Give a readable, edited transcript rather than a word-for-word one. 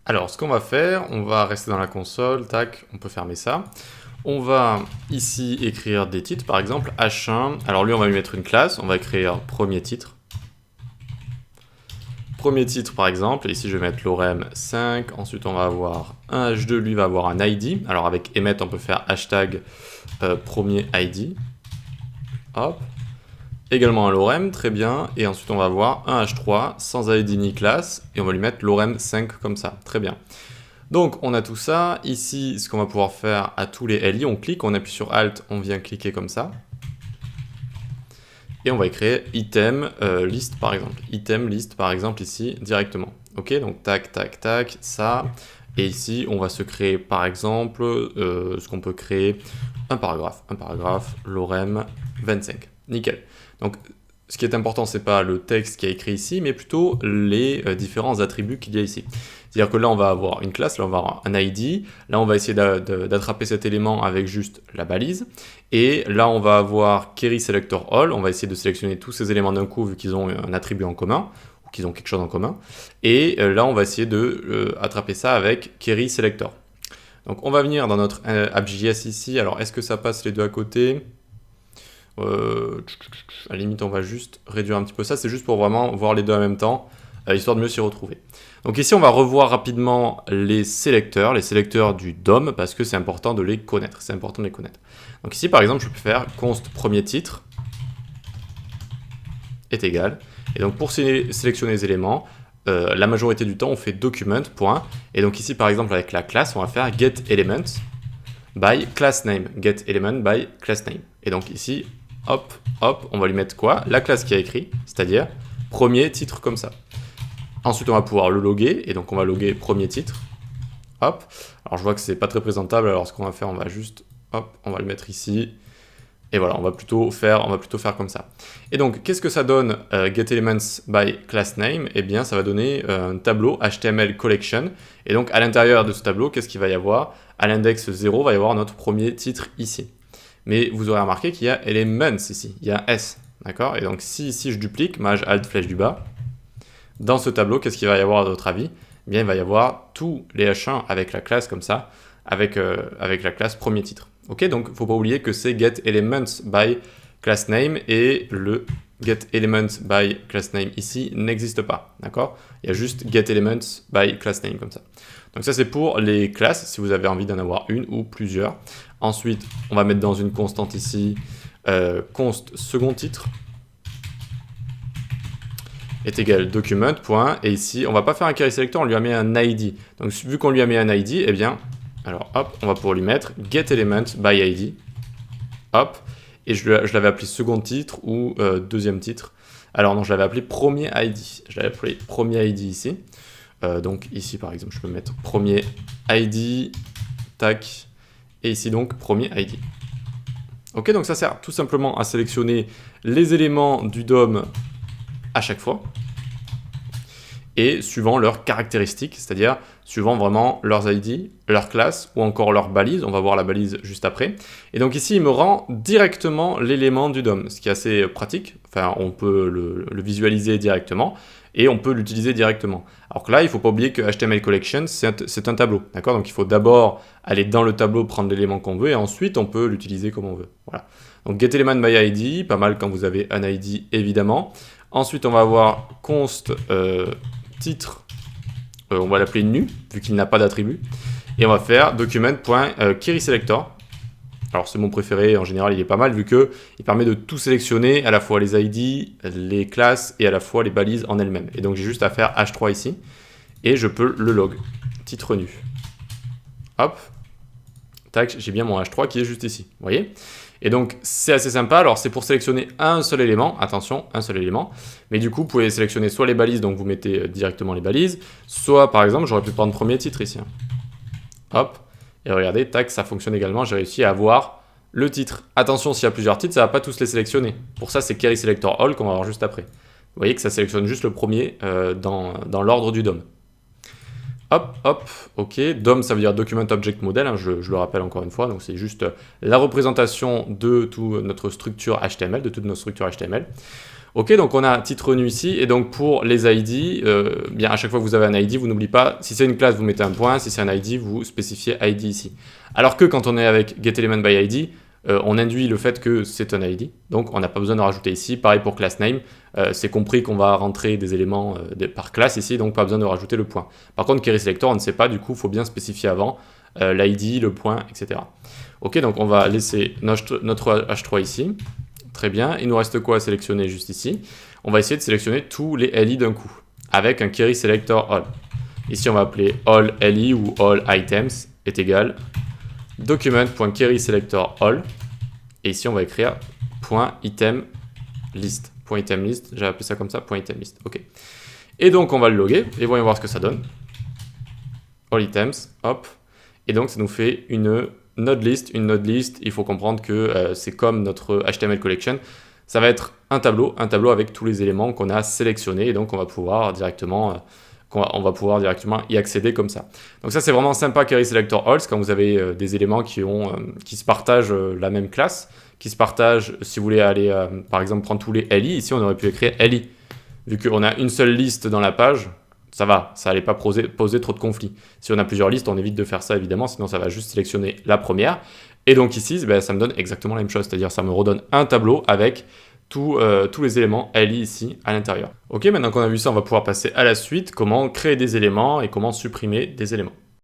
Alors, ce qu'on va faire, on va rester dans la console, tac, on peut fermer ça. On va ici écrire des titres, par exemple H1. Alors lui, on va lui mettre une classe, on va écrire premier titre. Premier titre, par exemple, ici je vais mettre lorem 5. Ensuite, on va avoir un H2, lui va avoir un ID. Alors avec emmet, on peut faire hashtag premier ID. Hop. Également un lorem, très bien. Et ensuite, on va avoir un H3 sans ID ni classe. Et on va lui mettre lorem 5 comme ça. Très bien. Donc, on a tout ça. Ici, ce qu'on va pouvoir faire à tous les LI, on clique, on appuie sur Alt, on vient cliquer comme ça. Et on va créer item list par exemple. Item list par exemple ici directement. Ok, donc tac, tac, tac, ça. Et ici, on va se créer par exemple ce qu'on peut créer un paragraphe, lorem 25. Nickel. Donc, ce qui est important, c'est pas le texte qui est écrit ici, mais plutôt les différents attributs qu'il y a ici. C'est-à-dire que là, on va avoir une classe, là, on va avoir un ID. Là, on va essayer d'attraper cet élément avec juste la balise. Et là, on va avoir query selector all. On va essayer de sélectionner tous ces éléments d'un coup, vu qu'ils ont un attribut en commun, ou qu'ils ont quelque chose en commun. Et là, on va essayer de attraper ça avec query selector. Donc, on va venir dans notre app.js ici. Alors, est-ce que ça passe les deux à côté ? À la limite, on va juste réduire un petit peu ça. C'est juste pour vraiment voir les deux en même temps, histoire de mieux s'y retrouver. Donc ici, on va revoir rapidement les sélecteurs du DOM, parce que c'est important de les connaître. Donc ici, par exemple, je peux faire const premier titre est égal. Et donc pour sélectionner les éléments, la majorité du temps, on fait document, point. Et donc ici, par exemple, avec la classe, on va faire getElement by class name. getElement by class name. Et donc ici, hop, hop, on va lui mettre quoi? La classe qui a écrit, c'est-à-dire premier titre comme ça. Ensuite, on va pouvoir le loguer, et donc on va loguer premier titre. Hop. Alors, je vois que c'est pas très présentable, alors ce qu'on va faire, on va juste, hop, on va le mettre ici. Et voilà, on va plutôt faire comme ça. Et donc, qu'est-ce que ça donne getElements by class name? Eh bien, ça va donner un tableau HTML collection. Et donc, à l'intérieur de ce tableau, qu'est-ce qu'il va y avoir? À l'index 0, il va y avoir notre premier titre ici. Mais vous aurez remarqué qu'il y a elements ici, il y a un S. D'accord? Et donc, si ici je duplique, maj alt flèche du bas, dans ce tableau, qu'est-ce qu'il va y avoir à votre avis? Eh bien, il va y avoir tous les H1 avec la classe comme ça, avec la classe premier titre. Ok, donc il ne faut pas oublier que c'est getElements by class name et le getElements by class name ici n'existe pas. D'accord? Il y a juste getElements by class name comme ça. Donc ça, c'est pour les classes, si vous avez envie d'en avoir une ou plusieurs. Ensuite, on va mettre dans une constante ici, const second titre est égal document, point, et ici, on va pas faire un query selector, on lui a mis un ID. Donc, vu qu'on lui a mis un ID, eh bien, alors, hop, on va pouvoir lui mettre getElement by ID, hop, et je l'avais appelé second titre ou deuxième titre. Alors non, je l'avais appelé premier ID. Je l'avais appelé premier ID ici. Donc ici, par exemple, je peux mettre premier ID, tac, et ici, donc, premier ID. Ok, donc ça sert tout simplement à sélectionner les éléments du DOM à chaque fois, et suivant leurs caractéristiques, c'est-à-dire suivant vraiment leurs ID, leurs classes, ou encore leurs balises. On va voir la balise juste après. Et donc ici, il me rend directement l'élément du DOM, ce qui est assez pratique. Enfin, on peut le visualiser directement, et on peut l'utiliser directement. Alors que là, il ne faut pas oublier que HTML Collection, c'est un tableau, d'accord? Donc il faut d'abord aller dans le tableau, prendre l'élément qu'on veut, et ensuite on peut l'utiliser comme on veut. Voilà. Donc getElement by ID, pas mal quand vous avez un ID, évidemment. Ensuite, on va avoir const titre, on va l'appeler nu, vu qu'il n'a pas d'attribut. Et on va faire document.querySelector. Alors, c'est mon préféré, en général, il est pas mal, vu qu'il permet de tout sélectionner, à la fois les ID, les classes, et à la fois les balises en elles-mêmes. Et donc, j'ai juste à faire H3 ici, et je peux le log, titre nu. Hop, tac, j'ai bien mon H3 qui est juste ici, vous voyez? Et donc, c'est assez sympa. Alors, c'est pour sélectionner un seul élément. Attention, un seul élément. Mais du coup, vous pouvez sélectionner soit les balises, donc vous mettez directement les balises, soit, par exemple, j'aurais pu prendre premier titre ici. Hop. Et regardez, tac, ça fonctionne également. J'ai réussi à avoir le titre. Attention, s'il y a plusieurs titres, ça ne va pas tous les sélectionner. Pour ça, c'est query selector all qu'on va voir juste après. Vous voyez que ça sélectionne juste le premier dans l'ordre du DOM. Hop, hop, ok. DOM, ça veut dire Document Object Model, hein, je le rappelle encore une fois. Donc, c'est juste la représentation de toute notre structure HTML, Ok, donc on a titre nu ici, et donc pour les ID, bien à chaque fois que vous avez un ID, vous n'oubliez pas, si c'est une classe, vous mettez un point, si c'est un ID, vous spécifiez ID ici. Alors que quand on est avec getElementById, on induit le fait que c'est un ID, donc on n'a pas besoin de rajouter ici. Pareil pour className, c'est compris qu'on va rentrer des éléments par classe ici, donc pas besoin de rajouter le point. Par contre, querySelector, on ne sait pas, du coup, il faut bien spécifier avant l'ID, le point, etc. Ok, donc on va laisser notre H3 ici. Très bien, il nous reste quoi à sélectionner juste ici? On va essayer de sélectionner tous les LI d'un coup, avec un querySelectorAll. Ici, on va appeler allLI ou allItems est égal document.querySelectorAll. Et ici, on va écrire .itemList. .itemList, j'ai appelé ça comme ça, .itemList. Ok. Et donc, on va le loguer, et voyons voir ce que ça donne. AllItems, hop. Et donc, ça nous fait une nodelist. Une nodelist, il faut comprendre que c'est comme notre HTML collection. Ça va être un tableau avec tous les éléments qu'on a sélectionnés, et donc on va pouvoir directement y accéder comme ça. Donc ça, c'est vraiment sympa querySelectorAll, quand vous avez des éléments qui se partagent la même classe, qui se partagent, si vous voulez aller, par exemple, prendre tous les LI, ici on aurait pu écrire LI. Vu qu'on a une seule liste dans la page, ça va, ça n'allait pas poser trop de conflits. Si on a plusieurs listes, on évite de faire ça évidemment, sinon ça va juste sélectionner la première. Et donc ici, ben, ça me donne exactement la même chose, c'est-à-dire ça me redonne un tableau avec tous les éléments LI ici à l'intérieur. Ok, maintenant qu'on a vu ça, on va pouvoir passer à la suite, comment créer des éléments et comment supprimer des éléments.